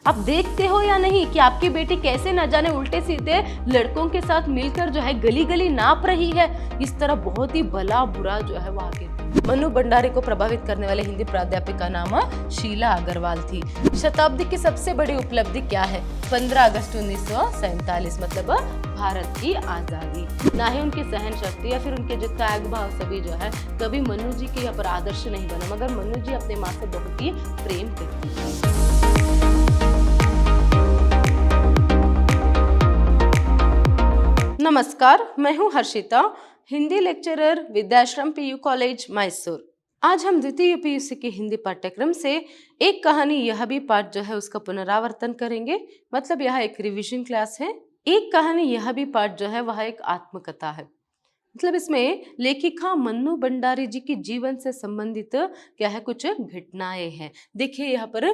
आप देखते हो या नहीं कि आपकी बेटी कैसे न जाने उल्टे सीधे लड़कों के साथ मिलकर जो है गली गली नाप रही है। इस तरह बहुत ही भला बुरा जो है वो आगे थी। मनु भंडारी को प्रभावित करने वाले हिंदी प्राध्यापिका का नाम शीला अग्रवाल थी। शताब्दी की सबसे बड़ी उपलब्धि क्या है? 15 अगस्त 1947 मतलब भारत की आजादी। ना ही उनकी सहन शक्ति या फिर उनके जो त्याग भाव सभी जो है कभी मनु जी के यहाँ पर आदर्श नहीं बना, मगर मनु जी अपने माँ से बहुत ही प्रेम करती थी। नमस्कार, मैं हूँ Harshita, Hindi lecturer Vidyashram PU college Mysore. आज हम द्वितीय पीयूसी के हिंदी पाठ्यक्रम से एक कहानी यह भी पाठ जो है उसका पुनरावर्तन करेंगे, मतलब यह एक रिवीजन क्लास है। एक कहानी यह भी पाठ जो है वह एक आत्मकथा है, मतलब इसमें लेखिका मन्नू भंडारी जी के जीवन से संबंधित क्या है कुछ घटनाएं हैं। देखिए यहाँ पर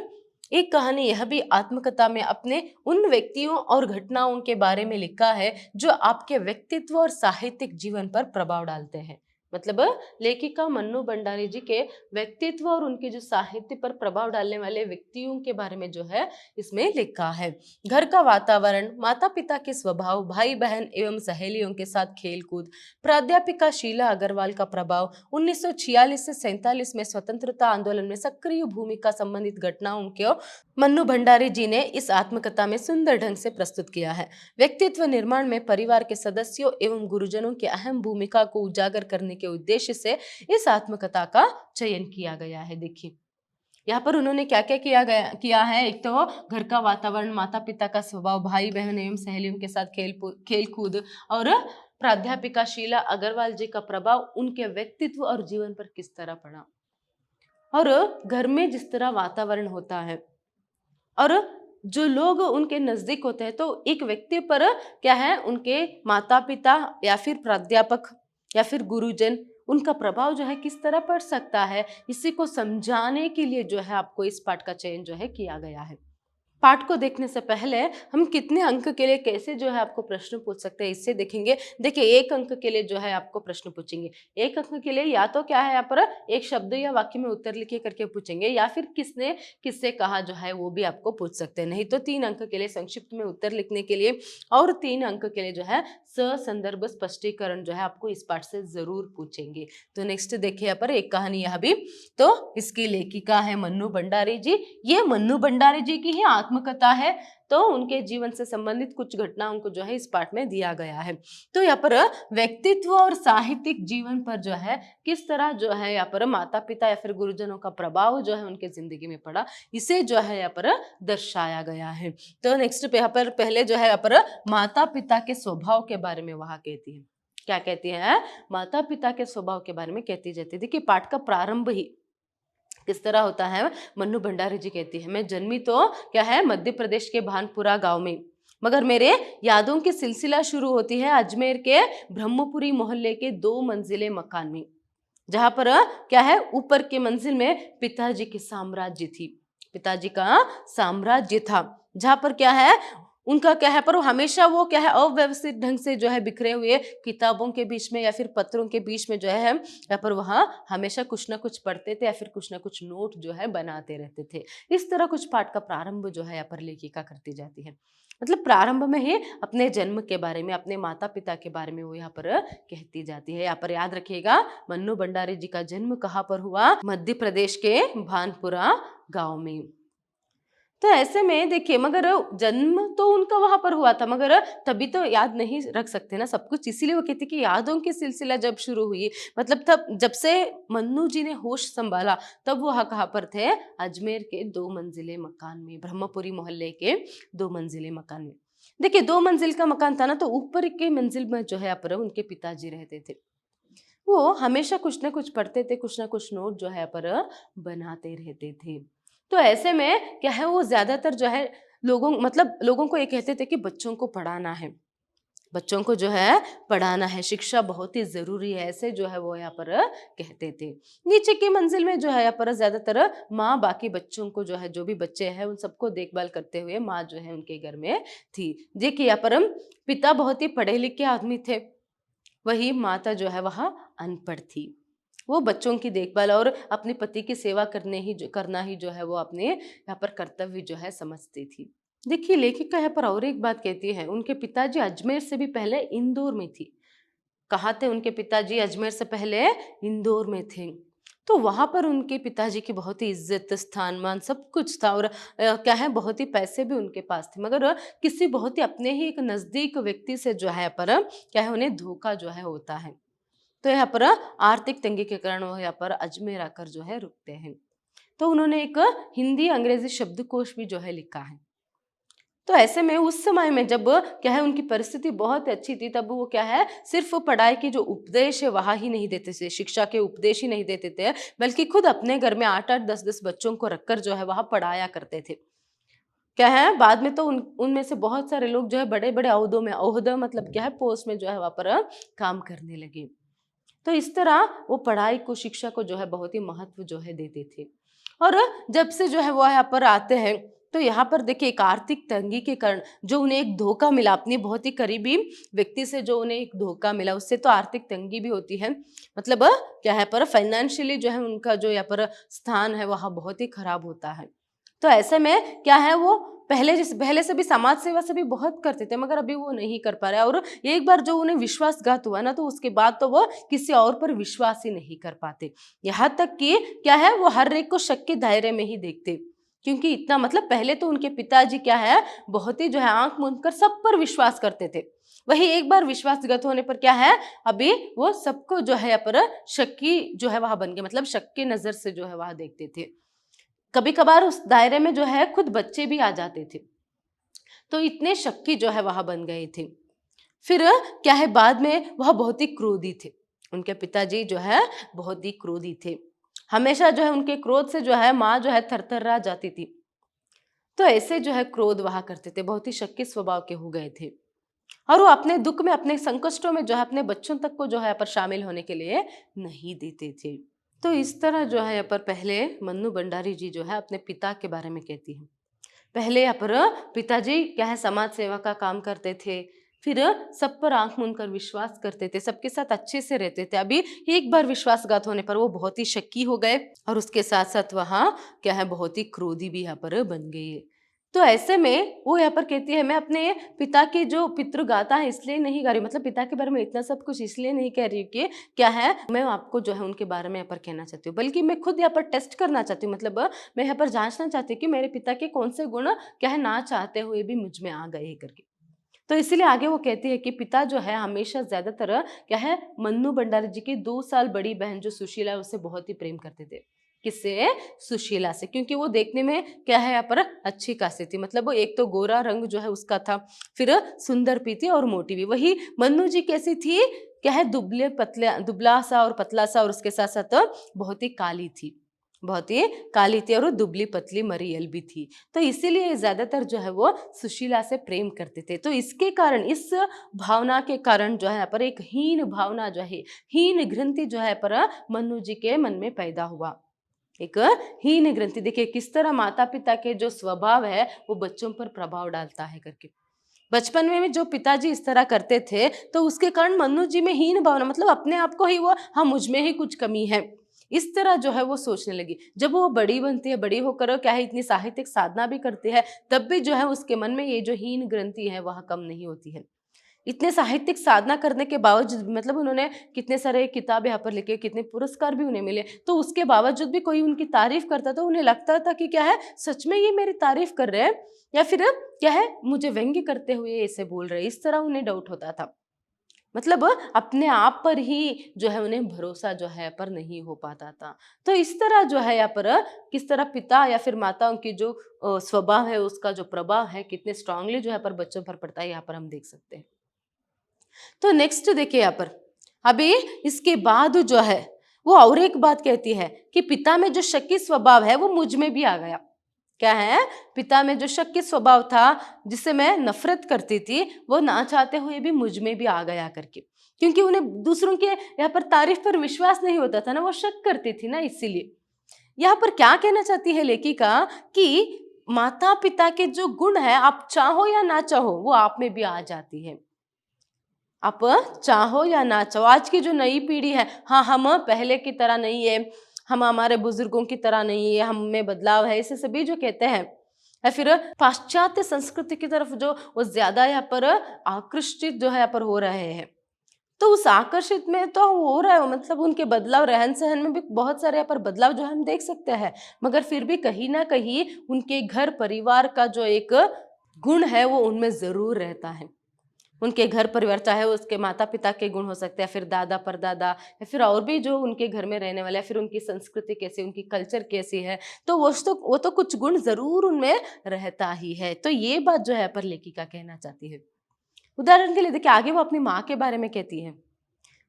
एक कहानी यह भी आत्मकथा में अपने उन व्यक्तियों और घटनाओं के बारे में लिखा है जो आपके व्यक्तित्व और साहित्यिक जीवन पर प्रभाव डालते हैं। मतलब लेखिका मन्नू भंडारी जी के व्यक्तित्व और उनके जो साहित्य पर प्रभाव डालने वाले व्यक्तियों के बारे में जो है इसमें लिखा है। घर का वातावरण, माता पिता के स्वभाव, भाई बहन एवं सहेलियों के साथ खेलकूद, प्राध्यापिका शीला अग्रवाल का प्रभाव, 1946 से 47 में स्वतंत्रता आंदोलन में सक्रिय भूमिका संबंधित घटनाओं को मन्नू भंडारी जी ने इस आत्मकथा में सुंदर ढंग से प्रस्तुत किया है। व्यक्तित्व निर्माण में परिवार के सदस्यों एवं गुरुजनों की अहम भूमिका को उजागर करने के उद्देश्य से इस आत्मकथा का चयन किया गया है। देखिए यहाँ पर उन्होंने क्या क्या किया है। एक तो घर का वातावरण, माता पिता का स्वभाव, भाई बहन एवं सहेलियों के साथ खेलकूद और प्राध्यापिका शीला अग्रवाल जी का प्रभाव उनके व्यक्तित्व और जीवन पर किस तरह पड़ा, और घर में जिस तरह वातावरण होता है और जो लोग उनके नजदीक होते हैं, तो एक व्यक्ति पर क्या है उनके माता पिता या फिर प्राध्यापक या फिर गुरुजन, उनका प्रभाव जो है किस तरह पड़ सकता है, इसी को समझाने के लिए जो है आपको इस पाठ का चयन जो है किया गया है। पाठ को देखने से पहले हम कितने अंक के लिए कैसे जो है आपको प्रश्न पूछ सकते हैं इससे देखेंगे। देखिए 1 अंक के लिए जो है आपको प्रश्न पूछेंगे। 1 अंक के लिए या तो क्या है यहाँ पर एक शब्द या वाक्य में उत्तर लिखिए करके पूछेंगे, या फिर किसने किससे कहा जो है वो भी आपको पूछ सकते हैं। नहीं तो 3 अंक के लिए संक्षिप्त में उत्तर लिखने के लिए और 3 अंक के लिए जो है संदर्भ स्पष्टीकरण जो है आपको इस पाठ से जरूर पूछेंगे। तो नेक्स्ट देखिए यहाँ पर एक कहानी यह भी, तो इसकी लेखिका है मन्नू भंडारी जी। ये मन्नू भंडारी जी की ही आत्मकथा है, तो उनके जीवन से संबंधित कुछ घटनाओं को जो है इस पाठ में दिया गया है। तो यहाँ पर व्यक्तित्व और साहित्यिक जीवन पर जो है किस तरह जो है यहाँ पर माता पिता या फिर गुरुजनों का प्रभाव जो है उनके जिंदगी में पड़ा, इसे जो है यहाँ पर दर्शाया गया है। तो नेक्स्ट यहाँ पर पहले जो है यहाँ पर माता पिता के स्वभाव के बारे में वहां कहती है। क्या कहती है? माता पिता के स्वभाव के बारे में कहती जाती है। देखिए पाठ का प्रारंभ ही किस तरह होता है। मन्नू भंडारी जी कहती है, मैं जन्मी तो क्या है मध्य प्रदेश के भानपुरा गांव में, मगर मेरे यादों की सिलसिला शुरू होती है अजमेर के ब्रह्मपुरी मोहल्ले के 2 मंजिले मकान में, जहां पर क्या है ऊपर के मंजिल में पिताजी की साम्राज्य थी, पिताजी का साम्राज्य था, जहां पर क्या है उनका क्या है पर हमेशा वो क्या है अव्यवस्थित ढंग से जो है बिखरे हुए किताबों के बीच में या फिर पत्रों के बीच में जो है यहाँ पर वहाँ हमेशा कुछ ना कुछ पढ़ते थे या फिर कुछ ना कुछ नोट जो है बनाते रहते थे। इस तरह कुछ पाठ का प्रारंभ जो है यहाँ पर लेखिका करती जाती है। मतलब प्रारंभ में ही अपने जन्म के बारे में, अपने माता पिता के बारे में वो यहाँ पर कहती जाती है। यहाँ पर याद रखिएगा मन्नू भंडारी जी का जन्म कहाँ पर हुआ? मध्य प्रदेश के भानपुरा गांव में। तो ऐसे में देखिए मगर जन्म तो उनका वहां पर हुआ था, मगर तभी तो याद नहीं रख सकते ना सब कुछ, इसीलिए वो कहती कि यादों की सिलसिला जब शुरू हुई, मतलब तब जब से मन्नू जी ने होश संभाला तब वो कहाँ पर थे? अजमेर के 2 मंजिले मकान में, ब्रह्मपुरी मोहल्ले के 2 मंजिले मकान में। देखिए 2 मंजिल का मकान था ना, तो ऊपर के मंजिल में जो है यहाँ पर उनके पिताजी रहते थे। वो हमेशा कुछ ना कुछ पढ़ते थे, कुछ ना कुछ नोट जो है यहाँ पर बनाते रहते थे। तो ऐसे में क्या है वो ज्यादातर जो है लोगों को ये कहते थे कि बच्चों को पढ़ाना है, बच्चों को जो है पढ़ाना है, शिक्षा बहुत ही जरूरी है, ऐसे जो है वो यहाँ पर कहते थे। नीचे की मंजिल में जो है यहाँ पर ज्यादातर माँ बाकी बच्चों को जो है, जो भी बच्चे हैं उन सबको देखभाल करते हुए माँ जो है उनके घर में थी। देखिए यहाँ पर पिता बहुत ही पढ़े लिखे आदमी थे, वही माता जो है वह अनपढ़ थी। वो बच्चों की देखभाल और अपने पति की सेवा करना ही जो है वो अपने यहाँ पर कर्तव्य जो है समझती थी। देखिए लेखिका यहाँ पर और एक बात कहती है, उनके पिताजी अजमेर से भी पहले इंदौर में थी। कहाँ थे उनके पिताजी? अजमेर से पहले इंदौर में थे। तो वहां पर उनके पिताजी की बहुत ही इज्जत, स्थान, मान सब कुछ था, और क्या है, बहुत ही पैसे भी उनके पास थे, मगर किसी बहुत ही अपने ही एक नजदीक व्यक्ति से जो है पर क्या है उन्हें धोखा जो है होता है। तो यहाँ पर आर्थिक तंगी के कारण वो यहाँ पर अजमेर आकर जो है रुकते हैं। तो उन्होंने एक हिंदी अंग्रेजी शब्दकोश भी जो है लिखा है। तो ऐसे में उस समय में जब क्या है उनकी परिस्थिति बहुत अच्छी थी, तब वो क्या है सिर्फ पढ़ाई की जो उपदेश है वहाँ ही नहीं देते थे, शिक्षा के उपदेश ही नहीं देते थे, बल्कि खुद अपने घर में 8-8 10-10 बच्चों को रखकर जो है वहाँ पढ़ाया करते थे। क्या है बाद में तो उनमें से बहुत सारे लोग जो है बड़े बड़े ओहदों में, ओहदा मतलब क्या है पोस्ट में जो है वहाँ पर काम करने लगे। तो इस तरह वो पढ़ाई को, शिक्षा को जो है बहुत ही महत्व जो है देते थे। और जब से जो है वो यहाँ पर आते हैं, तो यहाँ पर देखिए एक आर्थिक तंगी के कारण जो उन्हें एक धोखा मिला, अपनी बहुत ही करीबी व्यक्ति से जो उन्हें एक धोखा मिला, उससे तो आर्थिक तंगी भी होती है। मतलब क्या है पर फाइनेंशियली जो है उनका जो यहाँ पर स्थान है वहाँ बहुत ही खराब होता है। तो ऐसे में क्या है वो पहले से भी समाज सेवा से भी बहुत करते थे, मगर अभी वो नहीं कर पा रहे, और एक बार जो उन्हें विश्वासघात हुआ ना, तो उसके बाद तो वो किसी और पर विश्वास ही नहीं कर पाते। यहाँ तक कि क्या है वो हर एक को शक के दायरे में ही देखते, क्योंकि इतना मतलब पहले तो उनके पिताजी क्या है बहुत ही जो है आंख मूंद कर सब पर विश्वास करते थे। वही एक बार विश्वासघात होने पर क्या है अभी वो सबको जो है पर शक्की जो है वहां बन गए, मतलब शक की नजर से जो है वहां देखते थे। कभी कभार उस दायरे में जो है खुद बच्चे भी आ जाते थे। तो इतने शक्की जो है वहां बन गए थे। फिर क्या है बाद में वह बहुत ही क्रोधी थे। उनके पिताजी जो है बहुत ही क्रोधी थे। हमेशा जो है उनके क्रोध से जो है माँ जो है थरथरा जाती थी। तो ऐसे जो है क्रोध वहां करते थे, बहुत ही शक्की स्वभाव के हो गए थे। और वो अपने दुख में, अपने संकष्टों में जो है अपने बच्चों तक को जो है पर शामिल होने के लिए नहीं देते थे। तो इस तरह जो है यहाँ पर पहले मन्नू भंडारी जी जो है अपने पिता के बारे में कहती है। पहले यहाँ पर पिताजी क्या है समाज सेवा का काम करते थे, फिर सब पर आंख मूंद कर विश्वास करते थे, सबके साथ अच्छे से रहते थे। अभी एक बार विश्वासघात होने पर वो बहुत ही शक्की हो गए, और उसके साथ साथ वहाँ क्या है बहुत ही क्रोधी भी यहाँ पर बन गई। तो ऐसे में वो यहाँ पर कहती है मैं अपने पिता की जो पितृगाथा है इसलिए नहीं गा रही, मतलब पिता के बारे में इतना सब कुछ इसलिए नहीं कह रही कि क्या है मैं आपको जो है उनके बारे में यहाँ पर कहना चाहती हूँ, बल्कि मैं खुद यहाँ पर टेस्ट करना चाहती हूँ। मतलब मैं यहाँ पर जांचना चाहती हूँ कि मेरे पिता के कौन से गुण क्या है ना चाहते हुए भी मुझ में आ गए करके। तो इसीलिए आगे वो कहती है कि पिता जो है हमेशा ज्यादातर क्या है मन्नू भंडारी जी की 2 साल बड़ी बहन जो सुशीला है उससे बहुत ही प्रेम करते थे। किससे? सुशीला से, क्योंकि वो देखने में क्या है यहाँ पर अच्छी खासी थी। मतलब वो एक तो गोरा रंग जो है उसका था, फिर सुंदर भी थी और मोटी भी। वही मन्नू जी कैसी थी? क्या है दुबले पतले, दुबला सा और पतला सा, और उसके साथ साथ बहुत ही काली थी, बहुत ही काली थी, और वो दुबली पतली मरियल भी थी। तो इसीलिए ज्यादातर जो है वो सुशीला से प्रेम करते थे। तो इसके कारण, इस भावना के कारण जो है यहाँ पर एक हीन भावना जो है, हीन ग्रंथि जो है पर मन्नू जी के मन में पैदा हुआ। एक हीन ग्रंथि, देखिए किस तरह माता पिता के जो स्वभाव है वो बच्चों पर प्रभाव डालता है करके। बचपन में जो पिताजी इस तरह करते थे, तो उसके कारण मन्नू जी में हीन भावना, मतलब अपने आप को ही वो, हाँ मुझ में ही कुछ कमी है, इस तरह जो है वो सोचने लगी। जब वो बड़ी बनती है, बड़ी होकर क्या है इतनी साहित्यिक साधना भी करती है, तब भी जो है उसके मन में ये जो हीन ग्रंथि है वह कम नहीं होती है। इतने साहित्यिक साधना करने के बावजूद, मतलब उन्होंने कितने सारे किताब यहाँ पर लिखे, कितने पुरस्कार भी उन्हें मिले, तो उसके बावजूद भी कोई उनकी तारीफ करता तो उन्हें लगता था कि क्या है सच में ये मेरी तारीफ कर रहे हैं, या फिर क्या है मुझे व्यंग्य करते हुए ऐसे बोल रहे हैं, इस तरह उन्हें डाउट होता था। मतलब अपने आप पर ही जो है उन्हें भरोसा जो है पर नहीं हो पाता था। तो इस तरह जो है यहाँ पर किस तरह पिता या फिर माताओं की जो स्वभाव है उसका जो प्रभाव है कितने स्ट्रांगली जो है पर बच्चों पर पड़ता है, यहाँ पर हम देख सकते हैं। तो नेक्स्ट देखिए यहाँ पर अभी इसके बाद जो है वो और एक बात कहती है कि पिता में जो शक्की स्वभाव है वो मुझ में भी आ गया। क्या है? पिता में जो शक्की स्वभाव था जिससे मैं नफरत करती थी, वो ना चाहते हुए भी मुझ में भी आ गया करके, क्योंकि उन्हें दूसरों के यहाँ पर तारीफ पर विश्वास नहीं होता था ना, वो शक करती थी ना। इसीलिए यहाँ पर क्या कहना चाहती है लेखिका कि माता पिता के जो गुण है आप चाहो या ना चाहो वो आप में भी आ जाती है। आप चाहो या ना चाहो, आज की जो नई पीढ़ी है, हाँ हम पहले की तरह नहीं है, हम हमारे बुजुर्गों की तरह नहीं है, हम में बदलाव है, ऐसे सभी जो कहते हैं, या फिर पाश्चात्य संस्कृति की तरफ जो वो ज्यादा यहाँ पर आकृष्टित जो है यहाँ पर हो रहे हैं। तो उस आकर्षित में तो हो रहा है, मतलब उनके बदलाव रहन सहन में भी बहुत सारे यहाँ पर बदलाव जो है हम देख सकते हैं, मगर फिर भी कहीं ना कहीं उनके घर परिवार का जो एक गुण है वो उनमें जरूर रहता है। उनके घर परिवार, चाहे उसके माता पिता के गुण हो सकते हैं, फिर दादा परदादा, या फिर और भी जो उनके घर में रहने वाले, या फिर उनकी संस्कृति कैसी, उनकी कल्चर कैसी है, तो वो तो कुछ गुण जरूर उनमें रहता ही है। तो ये बात जो है पर लेखिका कहना चाहती है। उदाहरण के लिए देखिए, आगे वो अपनी माँ के बारे में कहती है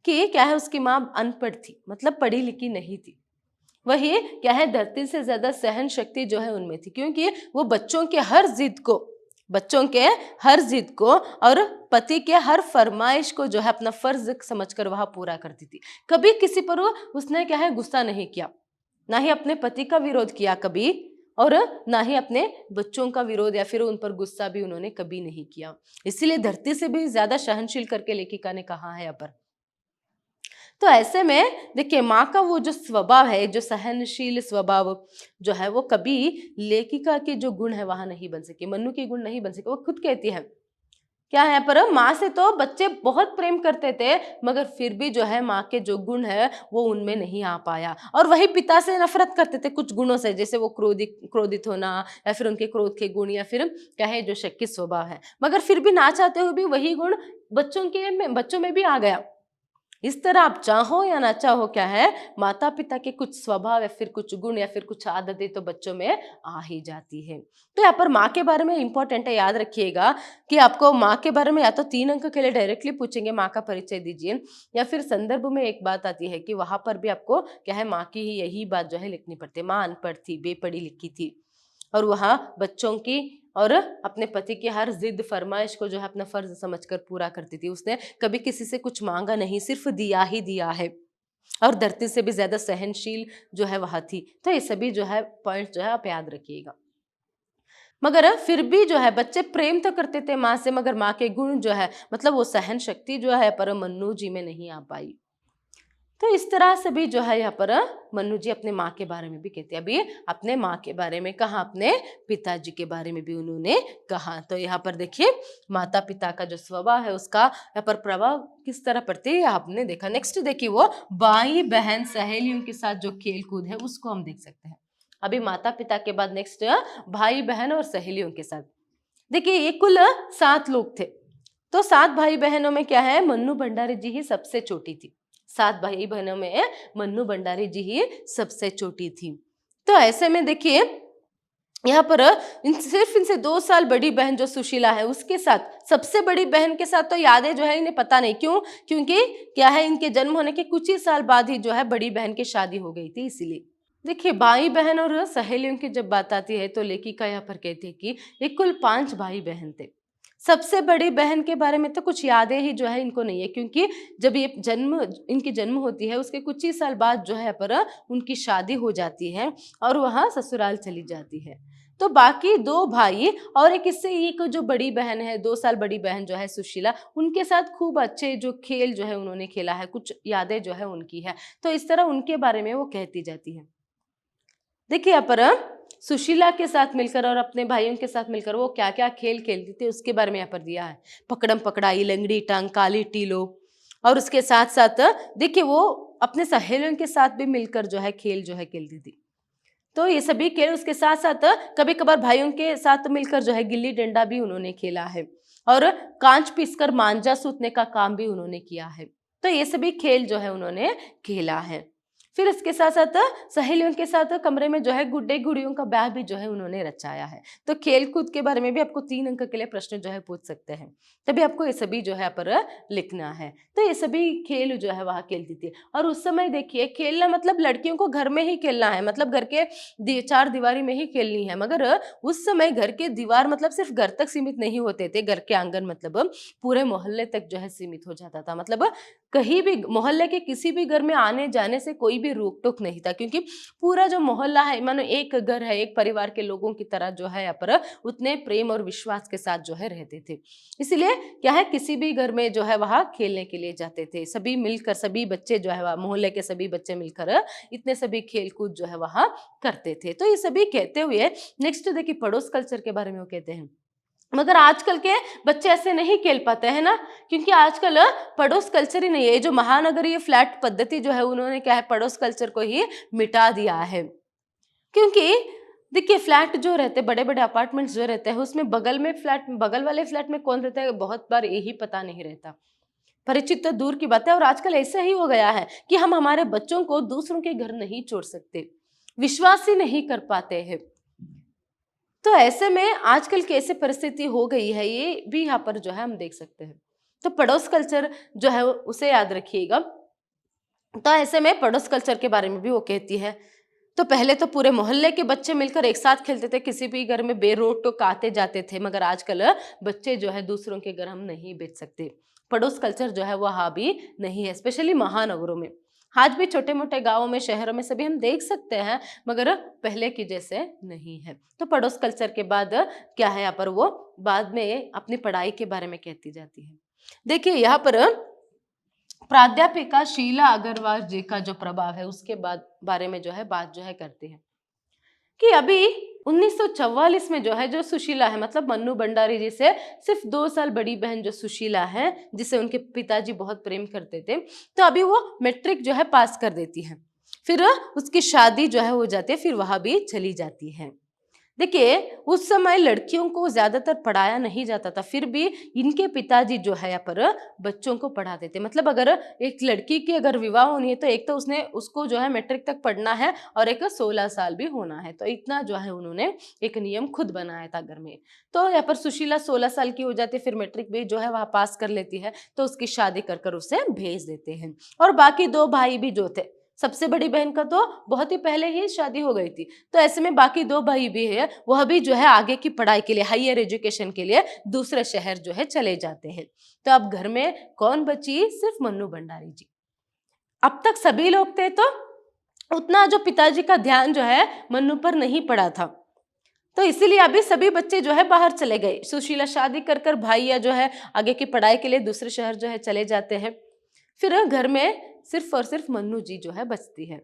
कि क्या है, उसकी माँ अनपढ़ थी, मतलब पढ़ी लिखी नहीं थी। वही क्या है, धरती से ज्यादा सहन शक्ति जो है उनमें थी, क्योंकि वो बच्चों के हर जिद को और पति के हर फरमाइश को जो है अपना फर्ज समझकर वह पूरा करती थी। कभी किसी पर उसने क्या है गुस्सा नहीं किया, ना ही अपने पति का विरोध किया कभी, और ना ही अपने बच्चों का विरोध या फिर उन पर गुस्सा भी उन्होंने कभी नहीं किया। इसीलिए धरती से भी ज्यादा सहनशील करके लेखिका ने कहा है यहाँ पर। तो ऐसे में देखिए, माँ का वो जो स्वभाव है, जो सहनशील स्वभाव जो है, वो कभी लेखिका के जो गुण है वहां नहीं बन सके, मन्नू के गुण नहीं बन सके। वो खुद कहती है क्या है, पर माँ से तो बच्चे बहुत प्रेम करते थे, मगर फिर भी जो है माँ के जो गुण है वो उनमें नहीं आ पाया। और वही पिता से नफरत करते थे कुछ गुणों से, जैसे वो क्रोधित होना, या फिर उनके क्रोध के गुण, या फिर क्या है जो शक्की स्वभाव है, मगर फिर भी ना चाहते हुए भी वही गुण बच्चों में भी आ गया। इस तरह आप चाहो या ना चाहो, क्या है, माता पिता के कुछ स्वभाव या फिर कुछ गुण या फिर कुछ आदतें तो बच्चों में आ ही जाती है। तो यहाँ पर माँ के बारे में इंपॉर्टेंट है, याद रखिएगा कि आपको माँ के बारे में या तो 3 अंक के लिए डायरेक्टली पूछेंगे, माँ का परिचय दीजिए, या फिर संदर्भ में एक बात आती है कि वहां पर भी आपको क्या है माँ की ही यही बात जो है लिखनी पड़ती है। माँ अनपढ़ थी, बेपढ़ी लिखी थी, और वहाँ बच्चों की और अपने पति की हर जिद फरमाइश को जो है अपना फर्ज समझकर पूरा करती थी। उसने कभी किसी से कुछ मांगा नहीं, सिर्फ दिया ही दिया है, और धरती से भी ज्यादा सहनशील जो है वह थी। तो ये सभी जो है पॉइंट जो है आप याद रखिएगा। मगर फिर भी जो है बच्चे प्रेम तो करते थे माँ से, मगर माँ के गुण जो है, मतलब वो सहन शक्ति जो है पर मन्नू जी में नहीं आ पाई। तो इस तरह से भी जो है यहाँ पर मन्नू जी अपने माँ के बारे में भी कहते हैं। अभी अपने माँ के बारे में कहा, अपने पिताजी के बारे में भी उन्होंने कहा। तो यहाँ पर देखिए, माता पिता का जो स्वभाव है उसका यहाँ पर प्रभाव किस तरह पड़ती है आपने देखा। नेक्स्ट देखिए, वो भाई बहन सहेलियों के साथ जो खेल कूद है उसको हम देख सकते हैं। अभी माता पिता के बाद नेक्स्ट भाई बहन और सहेलियों के साथ। देखिए, ये कुल 7 लोग थे। तो 7 भाई बहनों में क्या है, मन्नू भंडारी जी ही सबसे छोटी थी। 7 भाई बहनों में मन्नू भंडारी जी ही सबसे छोटी थी। तो ऐसे में देखिए, यहाँ पर सिर्फ इनसे 2 साल बड़ी बहन जो सुशीला है उसके साथ, सबसे बड़ी बहन के साथ तो यादें जो है इन्हें पता नहीं, क्यों, क्योंकि क्या है, इनके जन्म होने के कुछ ही साल बाद ही जो है बड़ी बहन की शादी हो गई थी, इसीलिए। देखिए, भाई बहन और सहेलियों की जब बात आती है तो लेखिका यहाँ पर कहती है कि ये कुल 5 भाई बहन थे। सबसे बड़ी बहन के बारे में तो कुछ यादें ही जो है इनको नहीं है, क्योंकि जब ये इनकी जन्म होती है उसके कुछ ही साल बाद जो है पर उनकी शादी हो जाती है और वह ससुराल चली जाती है। तो बाकी 2 भाई और एक जो बड़ी बहन है, 2 साल बड़ी बहन जो है सुशीला, उनके साथ खूब अच्छे जो खेल जो है उन्होंने खेला है, कुछ यादें जो है उनकी है। तो इस तरह उनके बारे में वो कहती जाती है। देखिए, यहाँ पर सुशीला के साथ मिलकर और अपने भाइयों के साथ मिलकर वो क्या क्या खेल खेलती थी उसके बारे में यहाँ पर दिया है। पकड़म पकड़ाई, लंगड़ी टांग, काली टीलो, और उसके साथ साथ देखिए वो अपने सहेलियों के साथ भी मिलकर जो है खेल जो है खेलती थी। तो ये सभी खेल, उसके साथ साथ कभी कभार भाइयों के साथ मिलकर जो है गिल्ली डंडा भी उन्होंने खेला है, और कांच पीसकर मांझा सूतने का काम भी उन्होंने किया है। तो ये सभी खेल जो है उन्होंने खेला है। फिर इसके साथ साथ सहेलियों के साथ कमरे में जो है गुड्डे गुड़ियों का ब्याह भी जो है उन्होंने रचाया है। तो खेल कूद के बारे में भी आपको 3 अंक के लिए प्रश्न जो है पूछ सकते हैं, तभी आपको ये सभी जो है पर लिखना है। तो ये सभी खेल जो है वहाँ खेलती थी। और उस समय देखिए, खेलना मतलब लड़कियों को घर में ही खेलना है, मतलब घर के 4 दीवारी में ही खेलनी है। मगर उस समय घर के दीवार मतलब सिर्फ घर तक सीमित नहीं होते थे, घर के आंगन मतलब पूरे मोहल्ले तक जो है सीमित हो जाता था। मतलब कहीं भी मोहल्ले के किसी भी घर में आने जाने से कोई भी रोक टोक नहीं था, क्योंकि पूरा जो मोहल्ला है मानो एक घर है, एक परिवार के लोगों की तरह जो है यहाँ पर उतने प्रेम और विश्वास के साथ जो है रहते थे। इसलिए क्या है, किसी भी घर में जो है वहाँ खेलने के लिए जाते थे, सभी मिलकर, सभी बच्चे जो है मोहल्ले के सभी बच्चे मिलकर इतने सभी खेल कूद जो है वहाँ करते थे। तो ये सभी कहते हुए नेक्स्ट देखिए पड़ोस कल्चर के बारे में वो कहते हैं, मगर आजकल के बच्चे ऐसे नहीं खेल पाते हैं ना, क्योंकि आजकल पड़ोस कल्चर ही नहीं है। ये जो महानगरीय फ्लैट पद्धति जो है उन्होंने क्या है पड़ोस कल्चर को ही मिटा दिया है। क्योंकि देखिए फ्लैट जो रहते, बड़े बड़े अपार्टमेंट्स जो रहते हैं उसमें बगल में फ्लैट, बगल वाले फ्लैट में कौन रहता है बहुत बार यही पता नहीं रहता, परिचित तो दूर की बात है। और आजकल ऐसा ही हो गया है कि हम हमारे बच्चों को दूसरों के घर नहीं छोड़ सकते, विश्वास ही नहीं कर पाते हैं। तो ऐसे में आजकल की ऐसी परिस्थिति हो गई है, ये भी यहाँ पर जो है हम देख सकते हैं। तो पड़ोस कल्चर जो है उसे याद रखिएगा। तो ऐसे में पड़ोस कल्चर के बारे में भी वो कहती है। तो पहले तो पूरे मोहल्ले के बच्चे मिलकर एक साथ खेलते थे, किसी भी घर में बेरोक टोक आते जाते थे, मगर आजकल बच्चे जो है दूसरों के घर हम नहीं बेच सकते। पड़ोस कल्चर जो है वो हावी नहीं है, स्पेशली महानगरों में। आज भी छोटे मोटे गांवों में, शहरों में सभी हम देख सकते हैं, मगर पहले की जैसे नहीं है। तो पड़ोस कल्चर के बाद क्या है यहाँ पर, वो बाद में अपनी पढ़ाई के बारे में कहती जाती है। देखिए यहाँ पर प्राध्यापिका शीला अग्रवाल जी का जो प्रभाव है उसके बाद बारे में जो है बात जो है करती है कि अभी 1944 में जो है जो सुशीला है, मतलब मन्नू भंडारी जी से सिर्फ 2 साल बड़ी बहन जो सुशीला है, जिसे उनके पिताजी बहुत प्रेम करते थे, तो अभी वो मैट्रिक जो है पास कर देती है। फिर उसकी शादी जो है हो जाती है, फिर वहां भी चली जाती है। देखिए उस समय लड़कियों को ज्यादातर पढ़ाया नहीं जाता था, फिर भी इनके पिताजी जो है यहाँ पर बच्चों को पढ़ाते थे। मतलब अगर एक लड़की की अगर विवाह होनी है तो एक तो उसने उसको जो है मैट्रिक तक पढ़ना है और एक 16 साल भी होना है। तो इतना जो है उन्होंने एक नियम खुद बनाया था घर में। तो यहाँ पर सुशीला 16 साल की हो जाती है, फिर मैट्रिक भी जो है वह पास कर लेती है, तो उसकी शादी कर कर उसे भेज देते हैं। और बाकी 2 भाई भी जो थे, सबसे बड़ी बहन का तो बहुत ही पहले ही शादी हो गई थी, तो ऐसे में बाकी 2 भाई भी है, वह भी जो है आगे की पढ़ाई के लिए, हायर एजुकेशन के लिए दूसरे शहर जो है चले जाते हैं। तो अब घर में कौन बची, सिर्फ मन्नू भंडारी जी। अब तक सभी लोग थे, तो उतना जो पिताजी का ध्यान जो है मन्नू पर नहीं पड़ा था, तो इसीलिए अभी सभी बच्चे जो है बाहर चले गए। सुशीला शादी कर कर भाइया जो है आगे की पढ़ाई के लिए दूसरे शहर जो है चले जाते हैं। फिर घर में सिर्फ और सिर्फ मन्नू जी जो है बचती है।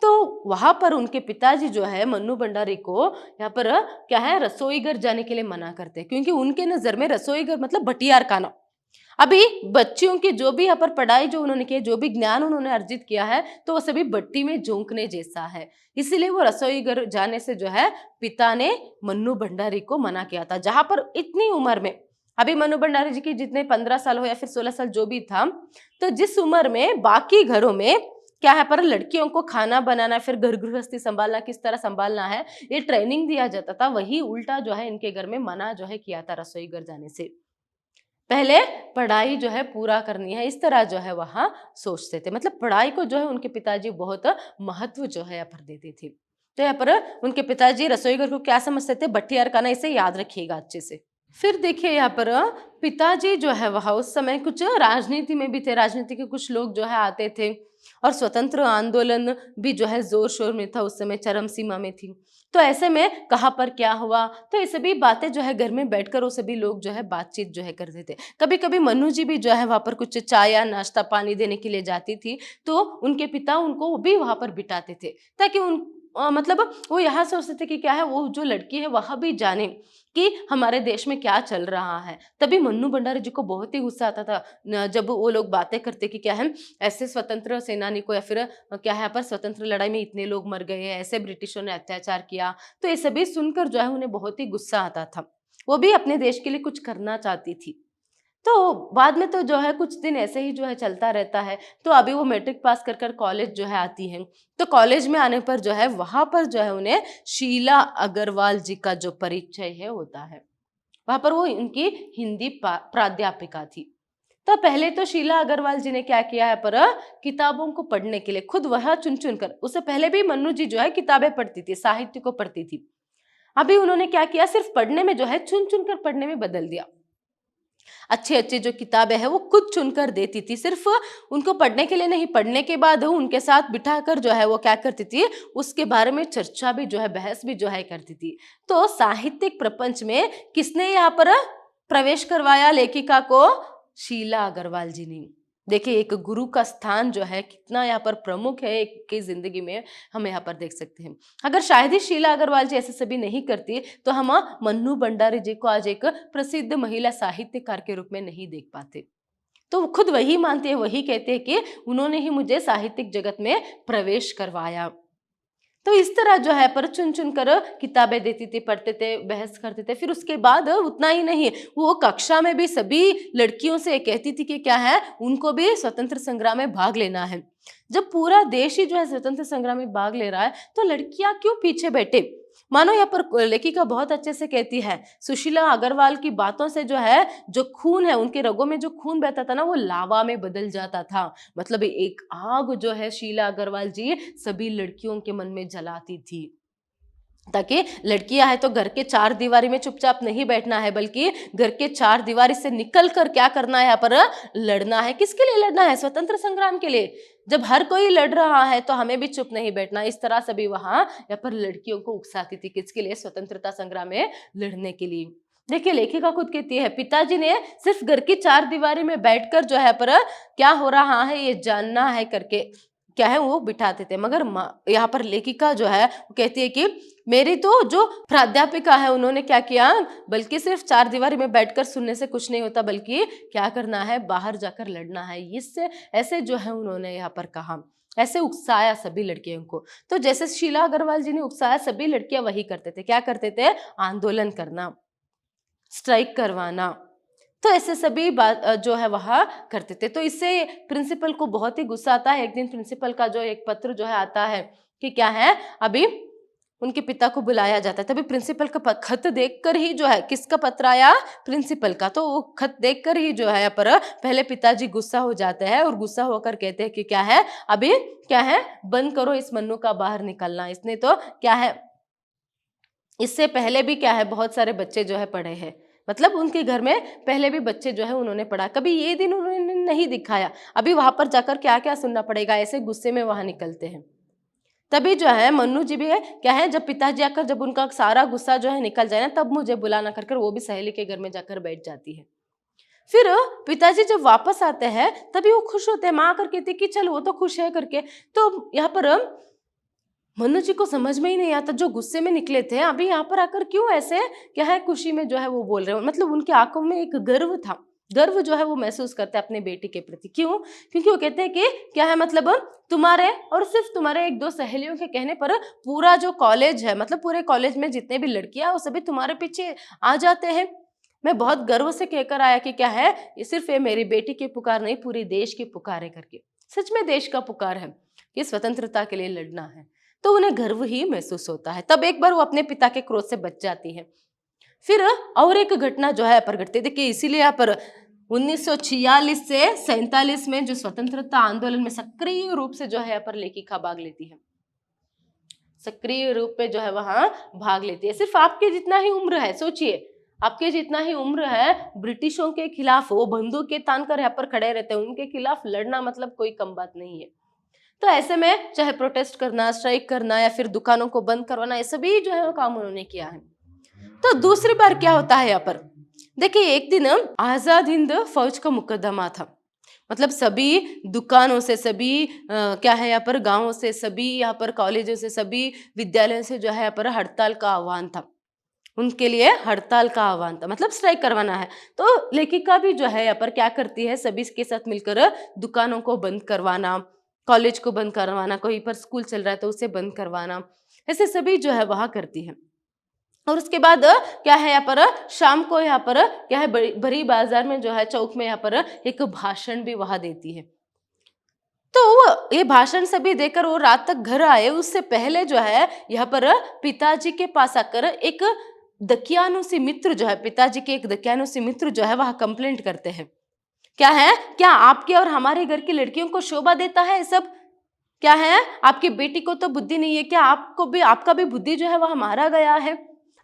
तो वहां पर उनके पिताजी जो है मन्नू भंडारी को यहाँ पर क्या है रसोई घर जाने के लिए मना करते हैं, क्योंकि उनके नजर में रसोई घर मतलब भटियार खाना। अभी बच्चियों की जो भी यहाँ पर पढ़ाई जो उन्होंने की, जो भी ज्ञान उन्होंने अर्जित किया है, तो वो सभी भट्टी में झोंकने जैसा है। इसीलिए वो रसोई घर जाने से जो है पिता ने मन्नू भंडारी को मना किया था। जहां पर इतनी उम्र में, अभी मन्नू भंडारी जी की जितने 15 साल हो या फिर 16 साल जो भी था, तो जिस उम्र में बाकी घरों में क्या है पर लड़कियों को खाना बनाना, फिर घर गृहस्थी संभालना, किस तरह संभालना है, ये ट्रेनिंग दिया जाता था, वही उल्टा जो है इनके घर में मना जो है किया था रसोई घर जाने से। पहले पढ़ाई जो है पूरा करनी है, इस तरह जो है वहां सोचते थे। मतलब पढ़ाई को जो है उनके पिताजी बहुत महत्व जो है यहाँ पर देते थे। तो यहाँ पर उनके पिताजी रसोई घर को क्या समझते थे, भट्टियार खाना, इसे याद रखिएगा अच्छे से। फिर देखिए यहाँ पर पिताजी जो है वह उस समय कुछ राजनीति में भी थे, राजनीति के कुछ लोग जो है आते थे, और स्वतंत्र आंदोलन भी जो है जोर शोर में था, उस समय चरम सीमा में थी। तो ऐसे में कहाँ पर क्या हुआ, तो ये सभी बातें जो है घर में बैठकर वो सभी लोग जो है बातचीत जो है करते थे। कभी कभी मनु जी भी जो है वहां पर कुछ चाय या नाश्ता पानी देने के लिए जाती थी, तो उनके पिता उनको भी वहां पर बिठाते थे, ताकि उन मतलब वो यहाँ सोचते थे कि क्या है, वो जो लड़की है वह भी जाने कि हमारे देश में क्या चल रहा है। तभी मन्नू भंडारी जी को बहुत ही गुस्सा आता था जब वो लोग बातें करते कि क्या है, ऐसे स्वतंत्र सेनानी को, या फिर क्या है पर स्वतंत्र लड़ाई में इतने लोग मर गए हैं, ऐसे ब्रिटिशों ने अत्याचार किया। तो ये सभी सुनकर जो है उन्हें बहुत ही गुस्सा आता था, वो भी अपने देश के लिए कुछ करना चाहती थी। तो बाद में तो जो है कुछ दिन ऐसे ही जो है चलता रहता है। तो अभी वो मैट्रिक पास कर कर कॉलेज जो है आती हैं, तो कॉलेज में आने पर जो है वहां पर जो है उन्हें शीला अग्रवाल जी का जो परिचय है होता है। वहां पर वो इनकी हिंदी प्राध्यापिका थी। तो पहले तो शीला अग्रवाल जी ने क्या किया है पर किताबों को पढ़ने के लिए खुद वह चुन चुन कर, उससे पहले भी मन्नू जी जो है किताबें पढ़ती थी, साहित्य को पढ़ती थी। अभी उन्होंने क्या किया, सिर्फ पढ़ने में जो है चुन चुन कर पढ़ने में बदल दिया। अच्छी अच्छी जो किताबें हैं वो खुद चुनकर देती थी, सिर्फ उनको पढ़ने के लिए नहीं, पढ़ने के बाद उनके साथ बिठाकर जो है वो क्या करती थी, उसके बारे में चर्चा भी जो है, बहस भी जो है करती थी। तो साहित्यिक प्रपंच में किसने यहाँ पर प्रवेश करवाया लेखिका को? शीला अग्रवाल जी ने। देखिए एक गुरु का स्थान जो है कितना यहाँ पर प्रमुख है एक की जिंदगी में, हम यहाँ पर देख सकते हैं। अगर शायद ही शीला अग्रवाल जी ऐसे सभी नहीं करती तो हम मन्नू भंडारी जी को आज एक प्रसिद्ध महिला साहित्यकार के रूप में नहीं देख पाते। तो खुद वही मानते हैं, वही कहते हैं कि उन्होंने ही मुझे साहित्यिक जगत में प्रवेश करवाया। तो इस तरह जो है पर चुन चुन कर किताबें देती थी, पढ़ते थे, बहस करते थे। फिर उसके बाद उतना ही नहीं, वो कक्षा में भी सभी लड़कियों से कहती थी कि क्या है, उनको भी स्वतंत्र संग्राम में भाग लेना है। जब पूरा देश ही जो है स्वतंत्र संग्राम में भाग ले रहा है तो लड़कियां क्यों पीछे बैठे? मानो यहाँ पर लेखिका बहुत अच्छे से कहती है, सुशीला अग्रवाल की बातों से जो है, जो खून है उनके रगों में जो खून बहता था ना वो लावा में बदल जाता था। मतलब एक आग जो है शीला अग्रवाल जी सभी लड़कियों के मन में जलाती थी, ताकि लड़कियां है तो घर के चार दीवारी में चुपचाप नहीं बैठना है, बल्कि घर के चार दीवारी से निकल कर क्या करना है, यहाँ पर लड़ना है। किसके लिए लड़ना है? स्वतंत्र संग्राम के लिए। जब हर कोई लड़ रहा है तो हमें भी चुप नहीं बैठना। इस तरह सभी वहां यहाँ पर लड़कियों को उकसाती थी, किसके लिए? स्वतंत्रता संग्राम में लड़ने के लिए। देखिए लेखिका खुद कहती है, पिताजी ने सिर्फ घर की चार दीवारी में बैठकर जो है पर क्या हो रहा है ये जानना है करके क्या है वो बिठाते थे। मगर यहाँ पर लेखिका जो है वो कहती है कि मेरी तो जो प्राध्यापिका है उन्होंने क्या किया, बल्कि सिर्फ चार दीवारी में बैठकर सुनने से कुछ नहीं होता, बल्कि क्या करना है, बाहर जाकर लड़ना है। इससे ऐसे जो है उन्होंने यहाँ पर कहा, ऐसे उकसाया सभी लड़कियों को। तो जैसे शीला अग्रवाल जी ने उकसाया, सभी लड़कियां वही करते थे। क्या करते थे? आंदोलन करना, स्ट्राइक करवाना। तो ऐसे सभी बात जो है वह करते थे। तो इससे प्रिंसिपल को बहुत ही गुस्सा आता है। एक दिन प्रिंसिपल का जो एक पत्र जो है आता है कि क्या है, अभी उनके पिता को बुलाया जाता है। तभी प्रिंसिपल का खत देखकर ही जो है, किसका पत्र आया? प्रिंसिपल का। तो वो खत देखकर ही जो है पर पहले पिताजी गुस्सा हो जाते हैं और गुस्सा होकर कहते हैं कि क्या है, अभी क्या है, बंद करो इस मन्नू का बाहर निकलना। इसने तो क्या है, इससे पहले भी क्या है बहुत सारे बच्चे जो है पढ़े हैं, मतलब उनके घर में पहले भी बच्चे जो है उन्होंने पढ़ा, कभी ये दिन उन्होंने नहीं दिखाया। अभी वहां पर जाकर क्या क्या सुनना पड़ेगा, ऐसे गुस्से में वहां निकलते हैं। तभी जो है मन्नू जी भी है क्या है, जब पिताजी आकर जब उनका सारा गुस्सा जो है निकल जाए ना, तब मुझे बुलाना कर वो भी सहेली के घर में जाकर बैठ जाती है। फिर पिताजी जब वापस आते हैं तभी वो खुश होते हैं। माँ आकर कहती कि चल वो तो खुश है करके। तो यहाँ पर मनु जी को समझ में ही नहीं आता, जो गुस्से में निकले थे अभी यहाँ पर आकर क्यों ऐसे क्या है खुशी में जो है वो बोल रहे हो। मतलब उनकी आंखों में एक गर्व था, गर्व जो है वो महसूस करते हैं अपने बेटी के प्रति। क्यों? क्योंकि वो कहते हैं कि क्या है, मतलब तुम्हारे और सिर्फ तुम्हारे एक दो सहेलियों के कहने पर पूरा जो कॉलेज है, मतलब पूरे कॉलेज में जितने भी लड़कियां वो सभी तुम्हारे पीछे आ जाते हैं। मैं बहुत गर्व से कहकर आया कि क्या है, ये सिर्फ ये मेरी बेटी की पुकार नहीं, पूरी देश की पुकार है करके। सच में देश का पुकार है कि स्वतंत्रता के लिए लड़ना है। तो उन्हें गर्व ही महसूस होता है। तब एक बार वो अपने पिता के क्रोध से बच जाती है। फिर और एक घटना जो है प्रकट होती है। देखिए इसीलिए यहाँ पर 1946 से 47 में जो स्वतंत्रता आंदोलन में सक्रिय रूप से जो है यहाँ पर लेखिका भाग लेती है, सक्रिय रूप में जो है वहां भाग लेती है। सिर्फ आपके जितना ही उम्र है, सोचिए आपके जितना ही उम्र है, ब्रिटिशों के खिलाफ वो बंदूकें तान कर यहाँ पर खड़े रहते हैं, उनके खिलाफ लड़ना मतलब कोई कम बात नहीं है। तो ऐसे में चाहे प्रोटेस्ट करना, स्ट्राइक करना या फिर दुकानों को बंद करवाना, ये सभी जो है वो काम उन्होंने किया है। तो दूसरी बार क्या होता है यहाँ पर, देखिए एक दिन आजाद हिंद फौज का मुकदमा था। मतलब सभी दुकानों से, सभी क्या है यहाँ पर गांवों से, सभी यहाँ पर कॉलेजों से, सभी विद्यालयों से जो है यहाँ पर हड़ताल का आह्वान था। उनके लिए हड़ताल का आह्वान था, मतलब स्ट्राइक करवाना है। तो लेखिका भी जो है यहाँ पर क्या करती है, सभी के साथ मिलकर दुकानों को बंद करवाना, कॉलेज को बंद करवाना, कहीं पर स्कूल चल रहा है तो उसे बंद करवाना, ऐसे सभी जो है वहां करती है। और उसके बाद क्या है यहाँ पर शाम को यहाँ पर क्या है बड़ी बाजार में जो है चौक में यहाँ पर एक भाषण भी वहां देती है। तो ये भाषण सभी देकर वो रात तक घर आए, उससे पहले जो है यहाँ पर पिताजी के पास आकर एक दकियानुसी मित्र जो है, पिताजी के एक दकियानुसी मित्र जो है वह कंप्लेंट करते हैं। क्या है, क्या आपके और हमारे घर की लड़कियों को शोभा देता है सब? क्या है, आपकी बेटी को तो बुद्धि नहीं है क्या? आपको भी, आपका भी बुद्धि जो है वह मारा गया है।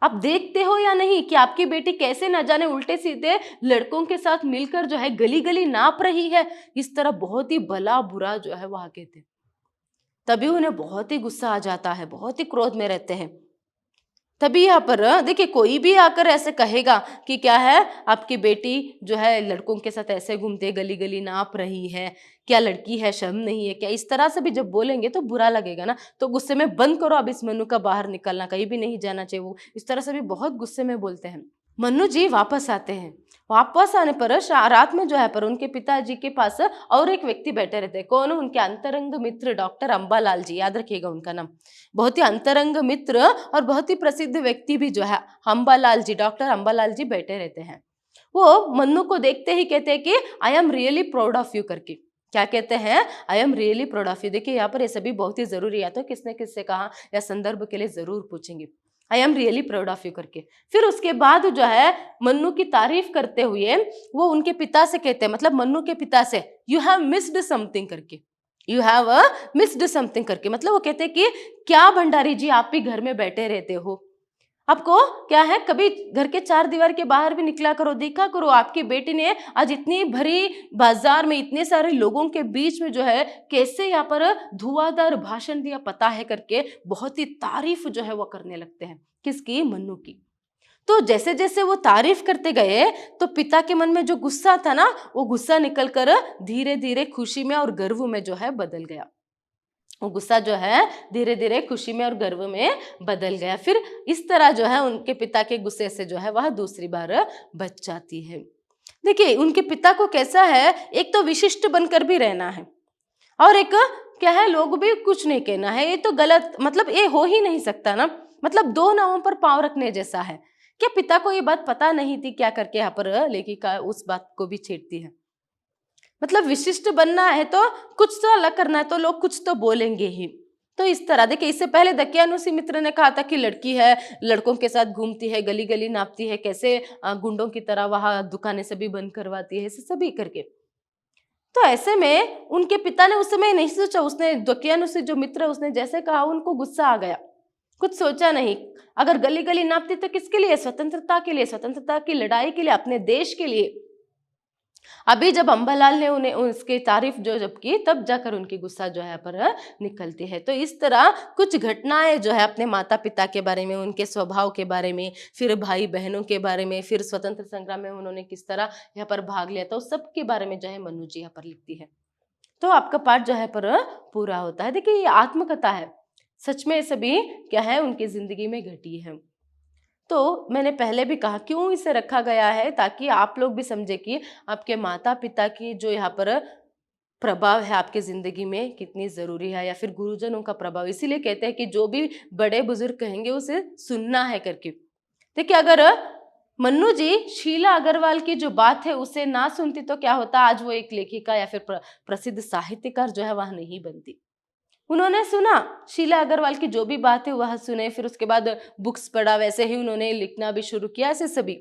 आप देखते हो या नहीं कि आपकी बेटी कैसे न जाने उल्टे सीधे लड़कों के साथ मिलकर जो है गली गली नाप रही है। इस तरह बहुत ही भला बुरा जो है वो आगे थे। तभी उन्हें बहुत ही गुस्सा आ जाता है, बहुत ही क्रोध में रहते हैं। तभी यहाँ पर देखिए कोई भी आकर ऐसे कहेगा कि क्या है, आपकी बेटी जो है लड़कों के साथ ऐसे घूमते गली गली नाप रही है, क्या लड़की है, शर्म नहीं है क्या, इस तरह से भी जब बोलेंगे तो बुरा लगेगा ना। तो गुस्से में बंद करो अब इस मनु का बाहर निकलना, कहीं भी नहीं जाना चाहिए। वो इस तरह से भी बहुत गुस्से में बोलते हैं। मन्नू जी वापस आते हैं। वापस आने पर रात में जो है पर उनके पिताजी के पास और एक व्यक्ति बैठे रहते हैं। कौन? उनके अंतरंग मित्र डॉक्टर अंबालाल जी, याद रखिएगा उनका नाम। बहुत ही अंतरंग मित्र और बहुत ही प्रसिद्ध व्यक्ति भी जो है अंबालाल जी, डॉक्टर अंबालाल जी बैठे रहते हैं। वो मन्नू को देखते ही कहते हैं कि I am really proud of you करके। क्या कहते हैं? I am really proud of you. देखिए यहाँ पर ये सभी बहुत ही जरूरी है, तो किसने किससे कहा या संदर्भ के लिए जरूर पूछेंगे। I am really proud of you करके। फिर उसके बाद जो है मन्नू की तारीफ करते हुए वो उनके पिता से कहते हैं, मतलब मन्नू के पिता से, यू हैव मिस्ड समथिंग करके। यू हैव मिस्ड समथिंग करके मतलब वो कहते हैं कि क्या भंडारी जी आप भी घर में बैठे रहते हो, आपको क्या है, कभी घर के चार दीवार के बाहर भी निकला करो, देखा करो आपकी बेटी ने आज इतनी भरी बाजार में इतने सारे लोगों के बीच में जो है कैसे यहाँ पर धुआंधार भाषण दिया पता है करके बहुत ही तारीफ जो है वो करने लगते हैं। किसकी? मन्नू की। तो जैसे जैसे वो तारीफ करते गए तो पिता के मन में जो गुस्सा था ना, वो गुस्सा निकलकर धीरे धीरे खुशी में और गर्व में जो है बदल गया। वो गुस्सा जो है धीरे धीरे खुशी में और गर्व में बदल गया। फिर इस तरह जो है उनके पिता के गुस्से से जो है वह दूसरी बार बच जाती है। देखिए उनके पिता को कैसा है, एक तो विशिष्ट बनकर भी रहना है और एक क्या है, लोग भी कुछ नहीं कहना है। ये तो गलत, मतलब ये हो ही नहीं सकता ना, मतलब दो नावों पर पांव रखने जैसा है। क्या पिता को ये बात पता नहीं थी? क्या करके यहाँ पर लेखिका उस बात को भी छेड़ती है। मतलब विशिष्ट बनना है तो कुछ तो अलग करना है, तो लोग कुछ तो बोलेंगे ही। तो इस तरह देखिए, इससे पहले दकियानुसी मित्र ने कहा था कि लड़की है, लड़कों के साथ घूमती है, गली गली नापती है, कैसे गुंडों की तरह वहां दुकानें सभी बंद करवाती है, ऐसे सभी करके। तो ऐसे में उनके पिता ने उस समय नहीं सोचा, उसने दकियानुसी जो मित्र उसने जैसे कहा उनको गुस्सा आ गया, कुछ सोचा नहीं। अगर गली गली नापती तो किसके लिए? स्वतंत्रता के लिए, स्वतंत्रता की लड़ाई के लिए, अपने देश के लिए। अभी जब अंबालाल ने उन्हें उसकी तारीफ जो जब की तब जाकर उनकी गुस्सा जो है पर निकलती है। तो इस तरह कुछ घटनाएं जो है अपने माता पिता के बारे में, उनके स्वभाव के बारे में, फिर भाई बहनों के बारे में, फिर स्वतंत्र संग्राम में उन्होंने किस तरह यहाँ पर भाग लिया था, उस सब के बारे में जो है मनु जी यहाँ पर लिखती है। तो आपका पाठ जो है पर पूरा होता है। देखिए ये आत्मकथा है, सच में सभी क्या है उनकी जिंदगी में घटी है। तो मैंने पहले भी कहा क्यों इसे रखा गया है, ताकि आप लोग भी समझे कि आपके माता पिता की जो यहाँ पर प्रभाव है आपके जिंदगी में कितनी जरूरी है, या फिर गुरुजनों का प्रभाव। इसीलिए कहते हैं कि जो भी बड़े बुजुर्ग कहेंगे उसे सुनना है करके। देखिए अगर मन्नू जी शीला अग्रवाल की जो बात है उसे ना सुनती तो क्या होता, आज वो एक लेखिका या फिर प्रसिद्ध साहित्यकार जो है वह नहीं बनती। उन्होंने सुना शीला अग्रवाल की जो भी बात है वह सुने, फिर उसके बाद बुक्स पढ़ा, वैसे ही उन्होंने लिखना भी शुरू किया, ऐसे सभी।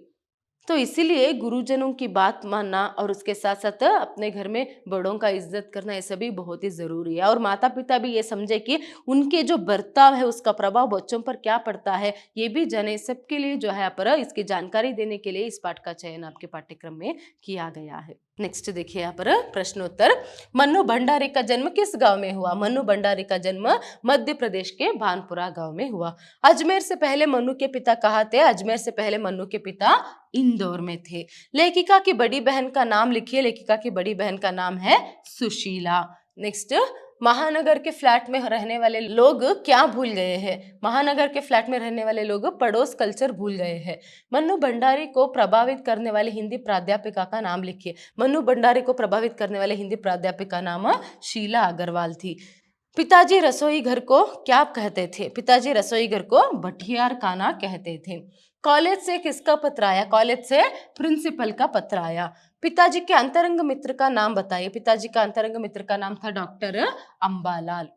तो इसीलिए गुरुजनों की बात मानना और उसके साथ साथ अपने घर में बड़ों का इज्जत करना, ये सभी बहुत ही जरूरी है। और माता पिता भी ये समझे कि उनके जो बर्ताव है उसका प्रभाव बच्चों पर क्या पड़ता है, ये भी जाने। सबके लिए जो है पर इसकी जानकारी देने के लिए इस पाठ का चयन आपके पाठ्यक्रम में किया गया है। नेक्स्ट देखिए यहाँ पर प्रश्नोत्तर। मन्नू भंडारी का जन्म किस गांव में हुआ? मन्नू भंडारी का जन्म मध्य प्रदेश के भानपुरा गांव में हुआ। अजमेर से पहले मन्नू के पिता कहाँ थे? अजमेर से पहले मन्नू के पिता इंदौर में थे। लेखिका की बड़ी बहन का नाम लिखिए। लेखिका की बड़ी बहन का नाम है सुशीला। नेक्स्ट, महानगर के फ्लैट में रहने वाले लोग क्या भूल गए हैं? महानगर के फ्लैट में रहने वाले लोग पड़ोस कल्चर भूल गए हैं। मन्नू भंडारी को प्रभावित करने वाले हिंदी प्राध्यापिका का नाम लिखिए। मन्नू भंडारी को प्रभावित करने वाले हिंदी प्राध्यापिका नाम शीला अग्रवाल थी। पिताजी रसोई घर को क्या कहते थे? पिताजी रसोई घर को भटियार खाना कहते थे। कॉलेज से किसका पत्र आया? कॉलेज से प्रिंसिपल का पत्र आया। पिताजी के अंतरंग मित्र का नाम बताइए। पिताजी का अंतरंग मित्र का नाम था डॉक्टर अंबालाल।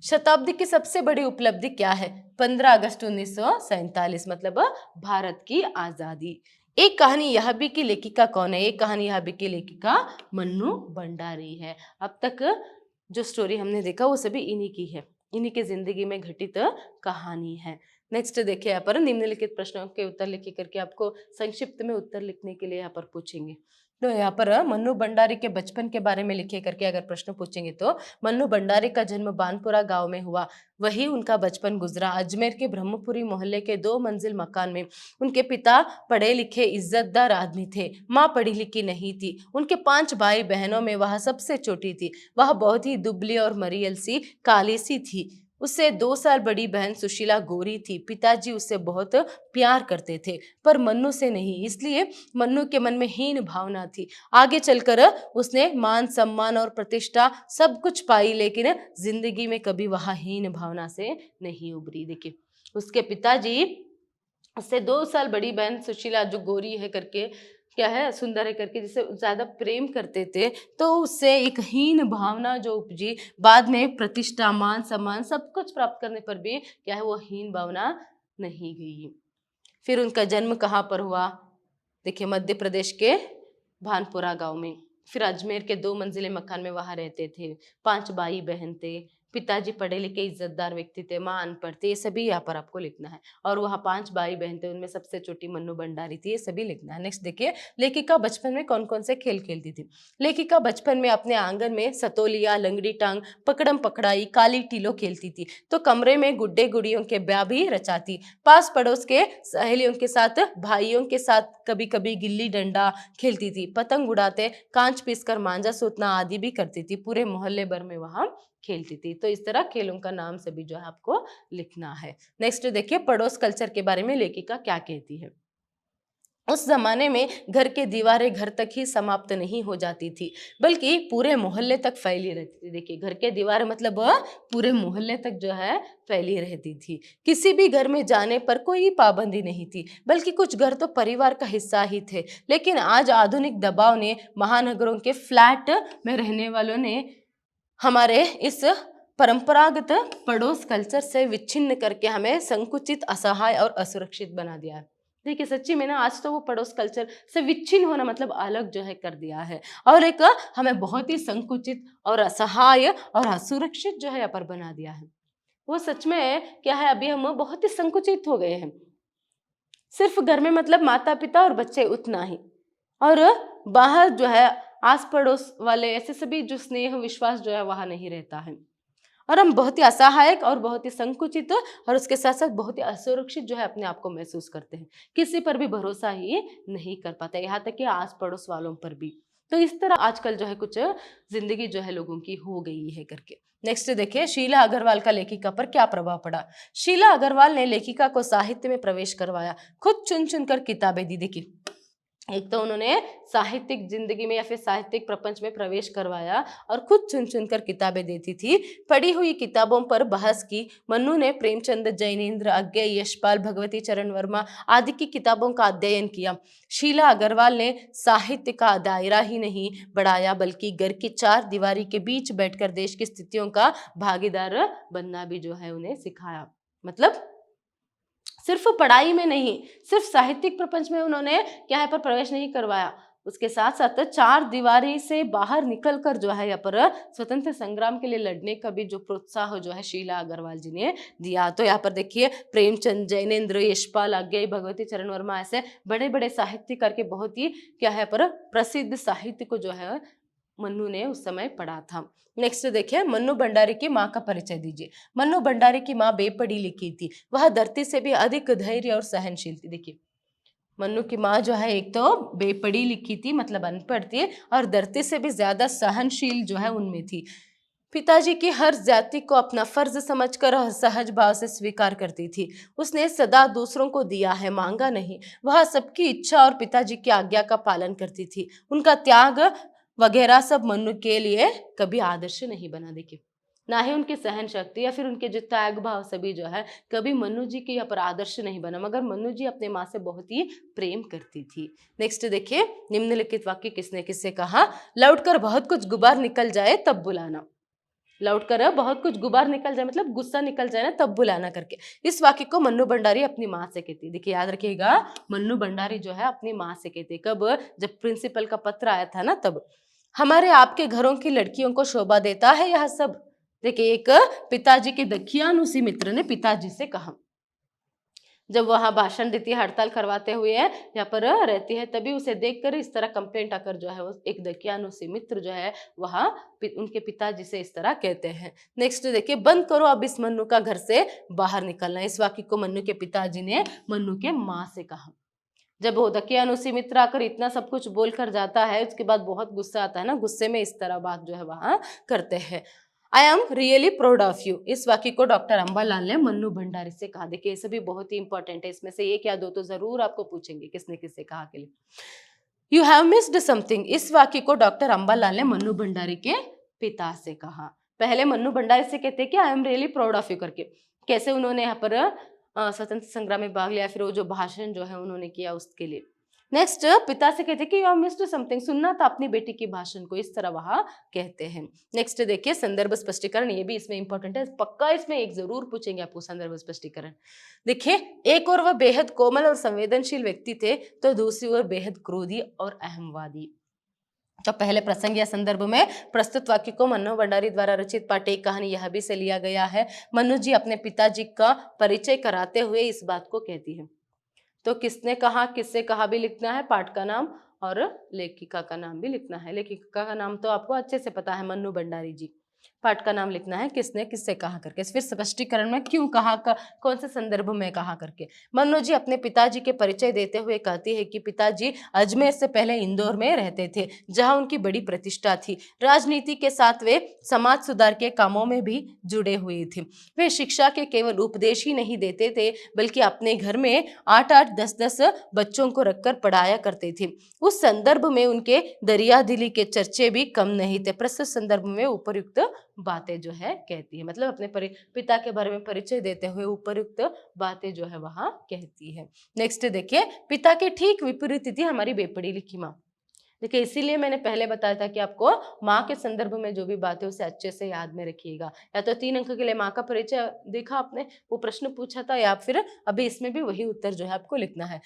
शताब्दी की सबसे बड़ी उपलब्धि क्या है? 15 अगस्त 1947, मतलब भारत की आजादी। एक कहानी यह भी की लेखिका कौन है? एक कहानी यह भी की लेखिका मन्नू भंडारी है। अब तक जो स्टोरी हमने देखा वो सभी इन्हीं की है, इन्हीं के जिंदगी में घटित कहानी है। नेक्स्ट देखिए यहाँ पर निम्नलिखित प्रश्नों के उत्तर लिखी करके आपको संक्षिप्त में उत्तर लिखने के लिए यहाँ पर पूछेंगे। तो यहाँ पर मन्नू भंडारी के बचपन के बारे में लिखे करके अगर प्रश्न पूछेंगे तो मन्नू भंडारी का जन्म बानपुरा गांव में हुआ, वही उनका बचपन गुजरा। अजमेर के ब्रह्मपुरी मोहल्ले के 2 मंजिल मकान में। उनके पिता पढ़े लिखे इज्जतदार आदमी थे, माँ पढ़ी लिखी नहीं थी। उनके 5 भाई बहनों में वह सबसे छोटी थी। वह बहुत ही दुबली और मरियल सी काली सी थी। उससे 2 साल बड़ी बहन सुशीला गोरी थी। पिताजी उससे बहुत प्यार करते थे, पर मन्नू से नहीं। इसलिए मन्नू के मन में हीन भावना थी। आगे चलकर उसने मान सम्मान और प्रतिष्ठा सब कुछ पाई, लेकिन जिंदगी में कभी वह हीन भावना से नहीं उभरी। देखिए उसके पिताजी उससे 2 साल बड़ी बहन सुशीला जो गोरी है करके क्या है सुंदर है करके जिसे ज्यादा प्रेम करते थे, तो उससे एक हीन भावना जो उपजी। बाद में प्रतिष्ठा मान सम्मान सब कुछ प्राप्त करने पर भी क्या है वो हीन भावना नहीं गई। फिर उनका जन्म कहाँ पर हुआ? देखिए मध्य प्रदेश के भानपुरा गांव में। फिर अजमेर के 2 मंजिले मकान में वहां रहते थे। 5 भाई बहन थे। पिताजी पढ़े लिखे इज्जतदार व्यक्ति थे, माँ अनपढ़ थी। ये सभी यहाँ पर आपको लिखना है। और वहाँ 5 भाई बहन थे, उनमें सबसे छोटी मन्नू भंडारी थी। ये सभी लिखना है। नेक्स्ट देखिए लेखिका बचपन में कौन कौन से खेल खेलती थी। लेखिका बचपन में अपने आंगन में सतोलिया, लंगड़ी टांग, पकड़म पकड़ाई, काली टीलो खेलती थी। तो कमरे में गुड्डे गुड़ियों के ब्याह भी रचाती। पास पड़ोस के सहेलियों के साथ, भाइयों के साथ कभी कभी गिल्ली डंडा खेलती थी। पतंग उड़ाते, कांच पीसकर मांझा सूतना आदि भी करती थी। पूरे मोहल्ले भर में वहां खेलती थी। तो इस तरह खेलों का नाम सभी जो है आपको लिखना है। नेक्स्ट देखिए पड़ोस कल्चर के बारे में लेखिका क्या कहती है। उस जमाने में घर के दीवारें घर तक ही समाप्त नहीं हो जाती थी, बल्कि पूरे मोहल्ले तक फैली रहती थी। देखिए घर के दीवार मतलब पूरे मोहल्ले तक जो है फैली रहती थी। किसी भी घर में जाने पर कोई पाबंदी नहीं थी, बल्कि कुछ घर तो परिवार का हिस्सा ही थे। लेकिन आज आधुनिक दबाव ने, महानगरों के फ्लैट में रहने वालों ने हमारे इस परंपरागत पड़ोस कल्चर से विच्छिन्न करके हमें संकुचित, असहाय और असुरक्षित बना दिया है। देखिए सच्ची में ना आज तो वो पड़ोस कल्चर से विच्छिन्न होना मतलब अलग जो है कर दिया है, और एक हमें बहुत ही संकुचित और असहाय और असुरक्षित जो है यहाँ पर बना दिया है। वो सच में क्या है, अभी हम बहुत ही संकुचित हो गए हैं। सिर्फ घर में मतलब माता पिता और बच्चे उतना ही, और बाहर जो है आस पड़ोस वाले ऐसे सभी जो स्नेह विश्वास जो है वहां नहीं रहता है। और हम बहुत ही असहायक और बहुत ही संकुचित और उसके साथ साथ बहुत ही असुरक्षित जो है अपने आप को महसूस करते हैं। किसी पर भी भरोसा ही नहीं कर पाते, यहाँ तक कि आस पड़ोस वालों पर भी। तो इस तरह आजकल जो है कुछ जिंदगी जो है लोगों की हो गई है करके। नेक्स्ट देखिए शीला अग्रवाल का लेखिका पर क्या प्रभाव पड़ा। शीला अग्रवाल ने लेखिका को साहित्य में प्रवेश करवाया, खुद चुन चुन कर किताबें दी। देखिए एक तो उन्होंने साहित्यिक जिंदगी में या फिर साहित्यिक प्रपंच में प्रवेश करवाया और खुद चुन चुन कर किताबें देती थी। पढ़ी हुई किताबों पर बहस की। मन्नू ने प्रेमचंद, जैनेन्द्र, अज्ञे, यशपाल, भगवती चरण वर्मा आदि की किताबों का अध्ययन किया। शीला अग्रवाल ने साहित्य का दायरा ही नहीं बढ़ाया, बल्कि घर की 4 दीवारी के बीच बैठकर देश की स्थितियों का भागीदार बनना भी जो है उन्हें सिखाया। मतलब सिर्फ पढ़ाई में नहीं, सिर्फ साहित्यिक प्रपंच में उन्होंने क्या है पर प्रवेश नहीं करवाया, उसके साथ साथ 4 दीवारी से बाहर निकलकर जो है यहाँ पर स्वतंत्र संग्राम के लिए लड़ने का भी जो प्रोत्साह जो है शीला अग्रवाल जी ने दिया। तो यहाँ पर देखिए प्रेमचंद, जैनेन्द्र, यशपाल, अज्ञे, भगवती चरण वर्मा ऐसे बड़े बड़े साहित्यकार के बहुत ही क्या है पर प्रसिद्ध साहित्य को जो है मन्नू ने उस समय पढ़ा था। नेक्स्ट देखिए मन्नू भंडारी की माँ का परिचय दीजिए। मन्नू भंडारी की माँ बेपढ़ी लिखी थी, वह धरती से भी अधिक धैर्य और सहनशील थी। देखिए मन्नू की माँ जो है एक तो बेपढ़ी लिखी थी मतलब अनपढ़ थी, और धरती से भी ज्यादा सहनशील जो है उनमें थी। पिताजी की हर जाति को अपना फर्ज समझकर और सहज भाव से स्वीकार करती थी। उसने सदा दूसरों को दिया है, मांगा नहीं। वह सबकी इच्छा और पिताजी की आज्ञा का पालन करती थी। उनका त्याग वगैरह सब मन्नू के लिए कभी आदर्श नहीं बना। देखिए ना ही उनकी सहन शक्ति या फिर उनके जो त्याग भाव सभी जो है कभी मन्नू जी के यहाँ पर आदर्श नहीं बना, मगर मन्नू जी अपने माँ से बहुत ही प्रेम करती थी। नेक्स्ट देखिए निम्नलिखित वाक्य किसने किससे कहा। लौटकर बहुत कुछ गुबार निकल जाए तब बुलाना। लौटकर बहुत कुछ गुबार निकल जाए मतलब गुस्सा निकल जाए ना तब बुलाना करके। इस वाक्य को मन्नू भंडारी अपनी माँ से कहती है। देखिए याद रखिएगा मन्नू भंडारी जो है अपनी माँ से कहती है। कब? जब प्रिंसिपल का पत्र आया था ना तब। हमारे आपके घरों की लड़कियों को शोभा देता है यह सब। देखिए एक पिताजी के दखियानुसी मित्र ने पिताजी से कहा। जब वहाँ भाषण देती है, हड़ताल करवाते हुए यहाँ पर रहती है, तभी उसे देखकर इस तरह कंप्लेंट आकर जो है वो एक दकियानुसी मित्र जो है वहाँ उनके पिताजी से इस तरह कहते हैं। नेक्स्ट देखिए, बंद करो अब इस मन्नू का घर से बाहर निकलना। इस वाक्य को मन्नू के पिताजी ने मन्नू के माँ से कहा। जब वो दकियानुसी मित्र आकर इतना सब कुछ बोलकर जाता है, उसके बाद बहुत गुस्सा आता है ना, गुस्से में इस तरह बात जो है वहाँ करते हैं। I am really proud of you. इस वाक्य को डॉक्टर अंबालाल ने मन्नू भंडारी से कहा। देखिए ये सभी बहुत ही इंपॉर्टेंट है, इसमें से एक या दो तो जरूर आपको पूछेंगे किसने किससे कहा के लिए। You have missed something. इस वाक्य को डॉक्टर अंबालाल ने मन्नू भंडारी के पिता से कहा। पहले मन्नू भंडारी से कहते हैं कि I am really proud of you करके, कैसे उन्होंने यहाँ पर स्वतंत्र संग्राम में भाग लिया, फिर वो जो भाषण जो है उन्होंने किया उसके लिए। नेक्स्ट पिता से कहते हैं कि यू हैव मिस्ड समथिंग, सुनना था अपनी बेटी की भाषण को, इस तरह वहां कहते हैं। नेक्स्ट देखिए, संदर्भ स्पष्टीकरण, ये भी इसमें इंपॉर्टेंट है, पक्का इसमें एक जरूर पूछेंगे आपको संदर्भ स्पष्टीकरण। देखिए, एक और वह बेहद कोमल और संवेदनशील व्यक्ति थे, तो दूसरी ओर बेहद क्रोधी और अहमवादी। तो पहले प्रसंग या संदर्भ में प्रस्तुत वाक्य को मन्नू भंडारी द्वारा रचित पाठ एक कहानी यह भी से लिया गया है। मन्नू जी अपने पिताजी का परिचय कराते हुए इस बात को कहती है। तो किसने कहा, किससे कहा भी लिखना है, पाठ का नाम और लेखिका का नाम भी लिखना है। लेखिका का नाम तो आपको अच्छे से पता है, मन्नू भंडारी जी। पाठ का नाम लिखना है किसने किससे कहा करके, फिर स्पष्टीकरण में क्यों कहा, कौन से संदर्भ में कहा करके। मन्नू जी अपने पिताजी के परिचय देते हुए कहती है कि पिताजी अजमेर से पहले इंदौर में रहते थे, जहां उनकी बड़ी प्रतिष्ठा थी। राजनीति के साथ वे समाज सुधार के कामों में भी जुड़े हुए थे। वे शिक्षा के केवल उपदेश ही नहीं देते थे, बल्कि अपने घर में 8-8, 10-10 बच्चों को रखकर पढ़ाया करते थे। उस संदर्भ में उनके दरिया दिली के चर्चे भी कम नहीं थे। प्रस्तुत संदर्भ में उपयुक्त बातें जो है कहती है, मतलब अपने पिता के बारे में परिचय देते हुए उपयुक्त बातें जो है वहां कहती है। नेक्स्ट देखिए, पिता के ठीक विपरीत थी हमारी बेपढ़ी लिखी माँ। देखिए इसीलिए मैंने पहले बताया था कि आपको माँ के संदर्भ में जो भी बातें उसे अच्छे से याद में रखिएगा। या तो 3 अंक के लिए माँ का परिचय देखा आपने, वो प्रश्न पूछा था, या फिर अभी इसमें भी वही उत्तर जो है आपको लिखना है।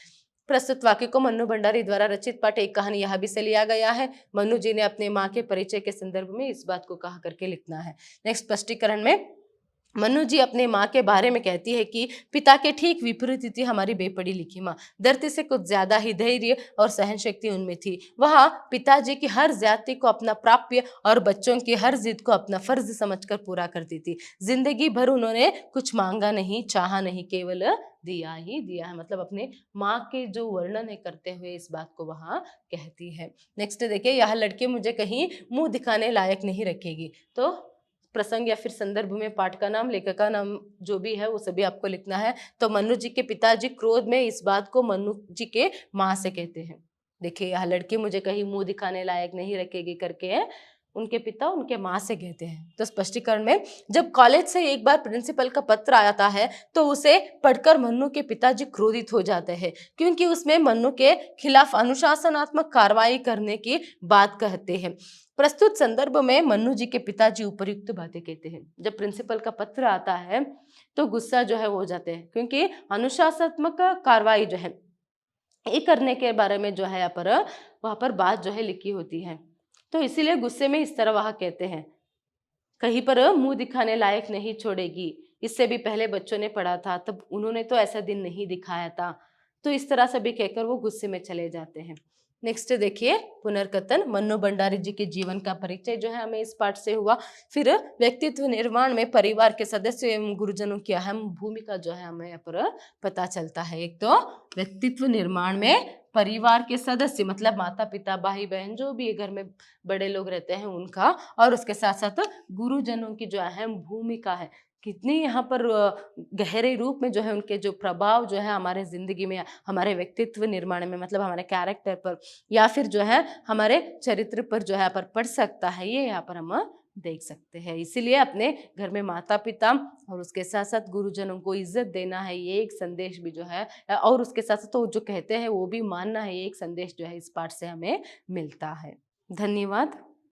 प्रस्तुत वाक्य को मन्नू भंडारी द्वारा रचित पाठ एक कहानी यह भी से लिया गया है। मन्नू जी ने अपने माँ के परिचय के संदर्भ में इस बात को कहा करके लिखना है। नेक्स्ट स्पष्टीकरण में मन्नू जी अपने माँ के बारे में कहती है कि पिता के ठीक विपरीत थी हमारी बेपढ़ी लिखी माँ। धरती से कुछ ज्यादा ही धैर्य और सहन शक्ति उनमें थी। वह पिताजी की हर ज्यादती को अपना प्राप्य और बच्चों की हर जिद को अपना फर्ज समझकर पूरा करती थी। जिंदगी भर उन्होंने कुछ मांगा नहीं, चाहा नहीं, केवल दिया ही दिया है। मतलब अपने माँ के जो वर्णन है करते हुए इस बात को वहां कहती है। नेक्स्ट देखिए, यह लड़की मुझे कहीं मुंह दिखाने लायक नहीं रखेगी। तो प्रसंग या फिर संदर्भ में पाठ का नाम, लेखक का नाम जो भी है वो सभी आपको लिखना है। तो मन्नू जी के पिताजी क्रोध में इस बात को मन्नू जी के माँ से कहते हैं। देखिए, यह लड़की मुझे कहीं मुंह दिखाने लायक नहीं रखेगी करके है उनके पिता उनके माँ से कहते हैं। तो स्पष्टीकरण में, जब कॉलेज से एक बार प्रिंसिपल का पत्र आता है तो उसे पढ़कर मन्नू के पिताजी क्रोधित हो जाते हैं, क्योंकि उसमें मन्नू के खिलाफ अनुशासनात्मक कार्रवाई करने की बात कहते हैं। प्रस्तुत संदर्भ में मन्नू जी के पिताजी उपयुक्त बातें कहते हैं। जब प्रिंसिपल का पत्र आता है तो गुस्सा जो है वो हो जाते हैं, क्योंकि अनुशासनात्मक कार्रवाई जो है ये करने के बारे में जो है यहाँ पर वहां पर बात जो है लिखी होती है। तो इसीलिए गुस्से में इस तरह वहां कहते हैं, कहीं पर मुंह दिखाने लायक नहीं छोड़ेगी। इससे भी पहले बच्चों ने पढ़ा था, तब उन्होंने तो ऐसा दिन नहीं दिखाया था। तो इस तरह से भी कहकर वो गुस्से में चले जाते हैं। नेक्स्ट देखिए, पुनर्कथन। मन्नू भंडारी जी के जीवन का परिचय जो है हमें इस पाठ से हुआ। फिर व्यक्तित्व निर्माण में परिवार के सदस्य एवं गुरुजनों की अहम भूमिका जो है हमें यहाँ पर पता चलता है। एक तो व्यक्तित्व निर्माण में परिवार के सदस्य, मतलब माता पिता भाई बहन जो भी घर में बड़े लोग रहते हैं उनका, और उसके साथ साथ गुरुजनों की जो अहम भूमिका है, कितनी यहाँ पर गहरे रूप में जो है उनके जो प्रभाव जो है हमारे जिंदगी में, हमारे व्यक्तित्व निर्माण में, मतलब हमारे कैरेक्टर पर या फिर जो है हमारे चरित्र पर जो है यहाँ पर पड़ सकता है, ये यहाँ पर हम देख सकते हैं। इसीलिए अपने घर में माता पिता और उसके साथ साथ गुरुजनों को इज्जत देना है, ये एक संदेश भी जो है, और उसके साथ साथ तो जो कहते हैं वो भी मानना है, ये एक संदेश जो है इस पाठ से हमें मिलता है। धन्यवाद।